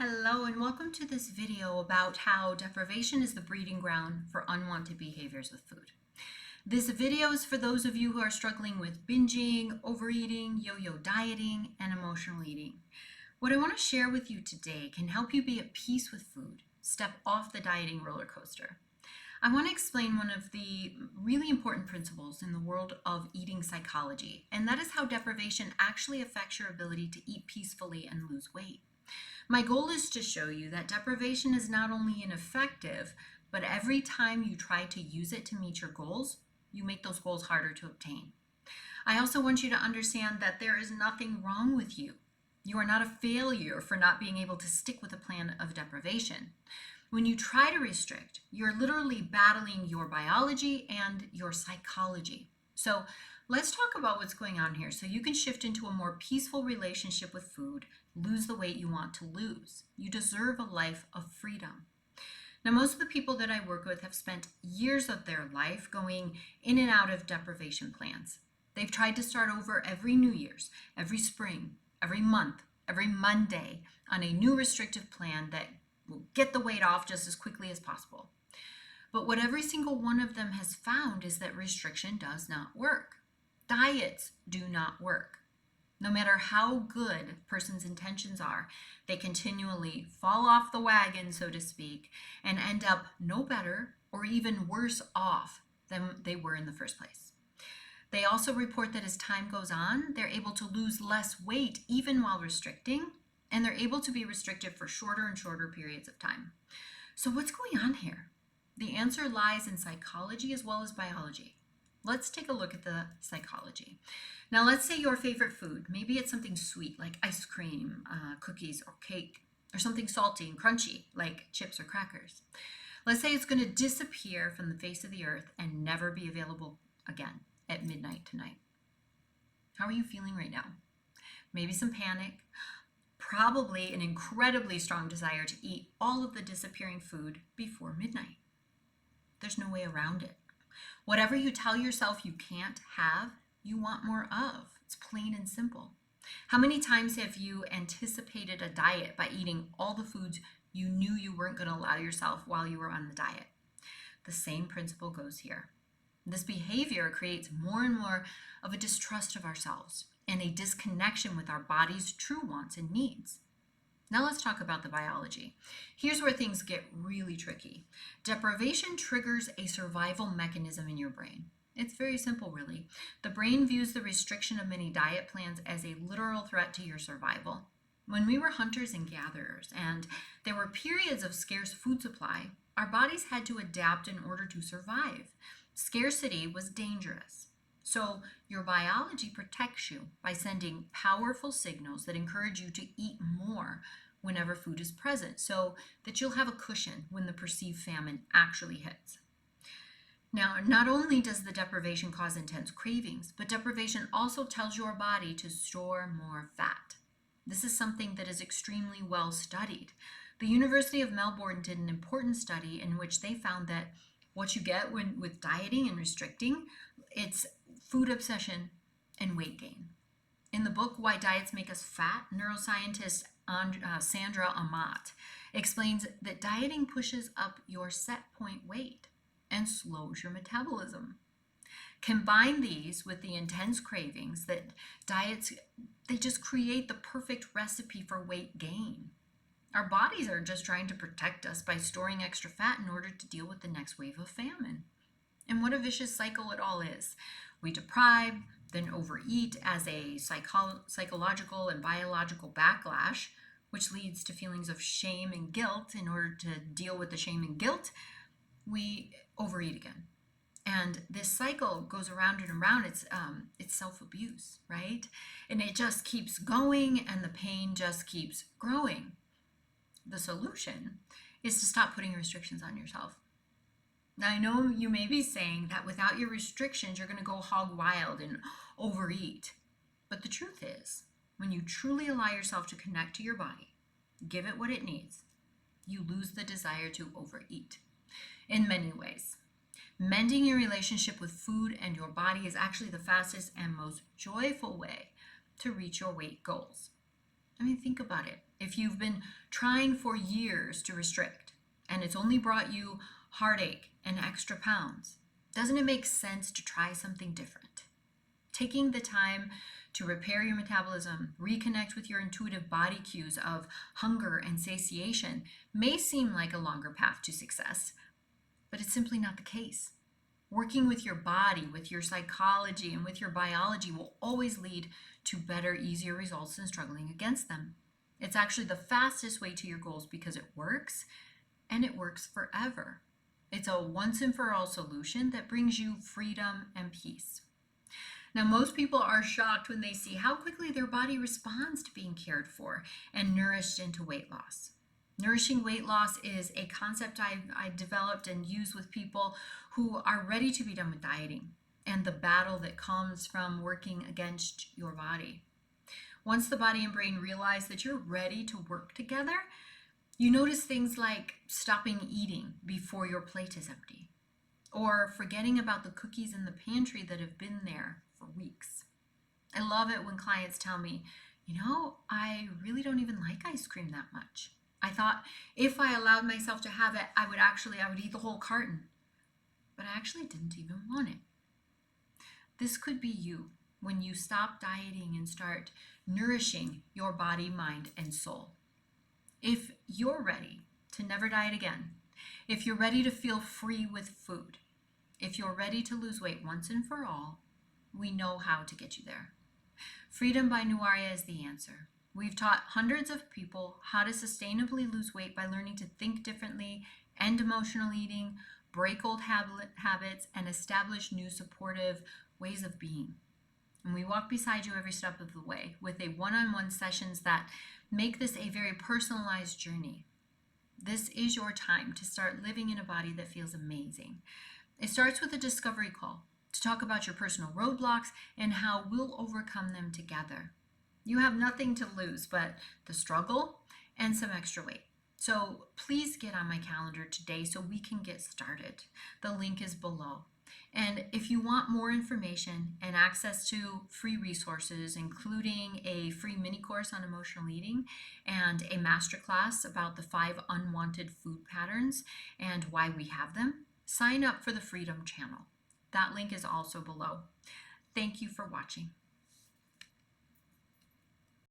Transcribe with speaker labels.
Speaker 1: Hello and welcome to this video about how deprivation is the breeding ground for unwanted behaviors with food. This video is for those of you who are struggling with binging, overeating, yo-yo dieting, and emotional eating. What I want to share with you today can help you be at peace with food, step off the dieting roller coaster. I want to explain one of the really important principles in the world of eating psychology, and that is how deprivation actually affects your ability to eat peacefully and lose weight. My goal is to show you that deprivation is not only ineffective, but every time you try to use it to meet your goals, you make those goals harder to obtain. I also want you to understand that there is nothing wrong with you. You are not a failure for not being able to stick with a plan of deprivation. When you try to restrict, you're literally battling your biology and your psychology. So let's talk about what's going on here so you can shift into a more peaceful relationship with food, lose the weight you want to lose. You deserve a life of freedom. Now, most of the people that I work with have spent years of their life going in and out of deprivation plans. They've tried to start over every New Year's, every spring, every month, every Monday on a new restrictive plan that will get the weight off just as quickly as possible. But what every single one of them has found is that restriction does not work. Diets do not work. No matter how good a person's intentions are, they continually fall off the wagon, so to speak, and end up no better or even worse off than they were in the first place. They also report that as time goes on, they're able to lose less weight even while restricting, and they're able to be restricted for shorter and shorter periods of time. So what's going on here? The answer lies in psychology as well as biology. Let's take a look at the psychology. Now, let's say your favorite food, maybe it's something sweet like ice cream, cookies, or cake, or something salty and crunchy like chips or crackers. Let's say it's going to disappear from the face of the earth and never be available again at midnight tonight. How are you feeling right now? Maybe some panic, probably an incredibly strong desire to eat all of the disappearing food before midnight. There's no way around it. Whatever you tell yourself you can't have, you want more of. It's plain and simple. How many times have you anticipated a diet by eating all the foods you knew you weren't going to allow yourself while you were on the diet? The same principle goes here. This behavior creates more and more of a distrust of ourselves and a disconnection with our body's true wants and needs. Now let's talk about the biology. Here's where things get really tricky. Deprivation triggers a survival mechanism in your brain. It's very simple, really. The brain views the restriction of many diet plans as a literal threat to your survival. When we were hunters and gatherers, and there were periods of scarce food supply, our bodies had to adapt in order to survive. Scarcity was dangerous. So your biology protects you by sending powerful signals that encourage you to eat more whenever food is present so that you'll have a cushion when the perceived famine actually hits. Now, not only does the deprivation cause intense cravings, but deprivation also tells your body to store more fat. This is something that is extremely well studied. The University of Melbourne did an important study in which they found that what you get with dieting and restricting, it's food obsession and weight gain. In the book, Why Diets Make Us Fat, neuroscientist Sandra Amat explains that dieting pushes up your set point weight and slows your metabolism. Combine these with the intense cravings that diets, they just create the perfect recipe for weight gain. Our bodies are just trying to protect us by storing extra fat in order to deal with the next wave of famine. And what a vicious cycle it all is. We deprive, then overeat as a psychological and biological backlash, which leads to feelings of shame and guilt. In order to deal with the shame and guilt, we overeat again. And this cycle goes around and around. It's self-abuse, right? And it just keeps going and the pain just keeps growing. The solution is to stop putting restrictions on yourself. Now, I know you may be saying that without your restrictions, you're going to go hog wild and overeat. But the truth is, when you truly allow yourself to connect to your body, give it what it needs, you lose the desire to overeat. In many ways, mending your relationship with food and your body is actually the fastest and most joyful way to reach your weight goals. I mean, think about it. If you've been trying for years to restrict and it's only brought you heartache and extra pounds, doesn't it make sense to try something different? Taking the time to repair your metabolism, reconnect with your intuitive body cues of hunger and satiation may seem like a longer path to success, but it's simply not the case. Working with your body, with your psychology, and with your biology will always lead to better, easier results than struggling against them. It's actually the fastest way to your goals because it works, and it works forever. It's a once and for all solution that brings you freedom and peace. Now, most people are shocked when they see how quickly their body responds to being cared for and nourished into weight loss. Nourishing weight loss is a concept I developed and use with people who are ready to be done with dieting and the battle that comes from working against your body. Once the body and brain realize that you're ready to work together, you notice things like stopping eating before your plate is empty, or forgetting about the cookies in the pantry that have been there for weeks. I love it when clients tell me, I really don't even like ice cream that much. I thought if I allowed myself to have it, I would eat the whole carton. But I actually didn't even want it. This could be you when you stop dieting and start nourishing your body, mind, and soul. If you're ready to never diet again, if you're ready to feel free with food, if you're ready to lose weight once and for all, we know how to get you there. Freedom by Nuaria is the answer. We've taught hundreds of people how to sustainably lose weight by learning to think differently, end emotional eating, break old habits, and establish new supportive ways of being. And we walk beside you every step of the way with a one-on-one sessions that make this a very personalized journey. This is your time to start living in a body that feels amazing. It starts with a discovery call to talk about your personal roadblocks and how we'll overcome them together. You have nothing to lose but the struggle and some extra weight. So please get on my calendar today so we can get started. The link is below. And if you want more information and access to free resources, including a free mini course on emotional eating and a masterclass about the 5 unwanted food patterns and why we have them, sign up for the Freedom channel. That link is also below. Thank you for watching.